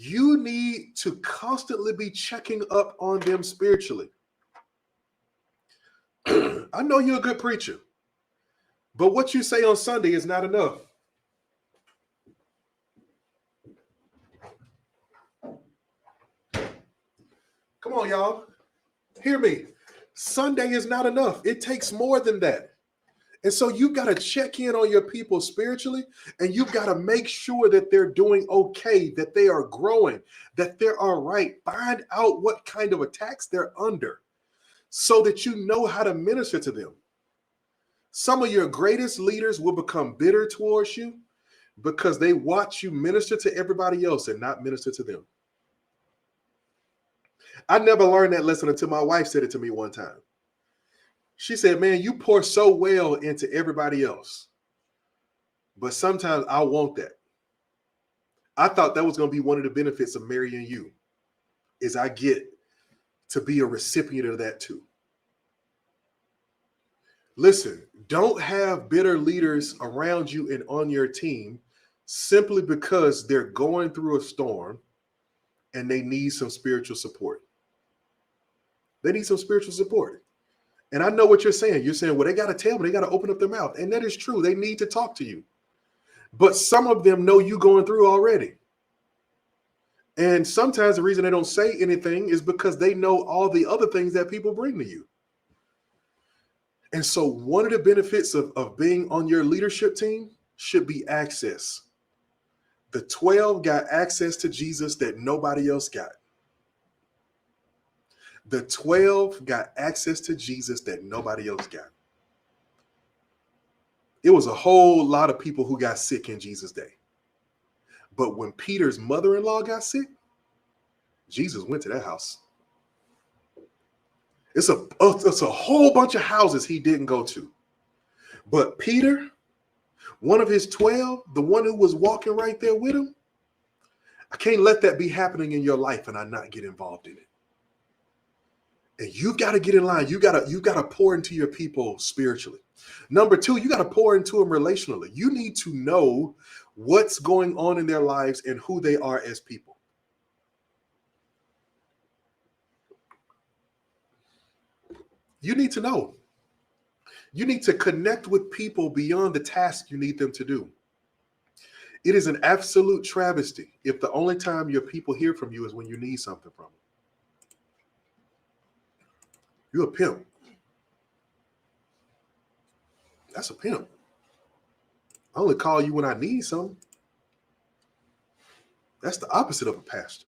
You need to constantly be checking up on them spiritually. I know you're a good preacher, but what you say on Sunday is not enough. Come on, y'all. Hear me. Sunday is not enough. It takes more than that. And so you got to check in on your people spiritually, and you got to make sure that they're doing okay, that they are growing, that they're all right. Find out what kind of attacks they're under so that you know how to minister to them. Some of your greatest leaders will become bitter towards you because they watch you minister to everybody else and not minister to them. I never learned that lesson until my wife said it to me one time. She said, man, you pour so well into everybody else, but sometimes I want that. I thought that was going to be one of the benefits of marrying you, is I get to be a recipient of that too. Listen, don't have bitter leaders around you and on your team simply because they're going through a storm and they need some spiritual support. They need some spiritual support. And I know what you're saying. You're saying, well, they got to tell me, they got to open up their mouth. And that is true. They need to talk to you. But some of them know you going through already. And sometimes the reason they don't say anything is because they know all the other things that people bring to you. And so one of the benefits of being on your leadership team should be access. The 12 got access to Jesus that nobody else got. The 12 got access to Jesus that nobody else got. It was a whole lot of people who got sick in Jesus' day. But when Peter's mother-in-law got sick, Jesus went to that house. It's a whole bunch of houses he didn't go to. But Peter, one of his 12, the one who was walking right there with him, I can't let that be happening in your life and I not get involved in it. And you got to get in line. You got to pour into your people spiritually. Number two, you got to pour into them relationally. You need to know what's going on in their lives and who they are as people. You need to know. You need to connect with people beyond the task you need them to do. It is an absolute travesty if the only time your people hear from you is when you need something from them. You're a pimp. That's a pimp. I only call you when I need something. That's the opposite of a pastor.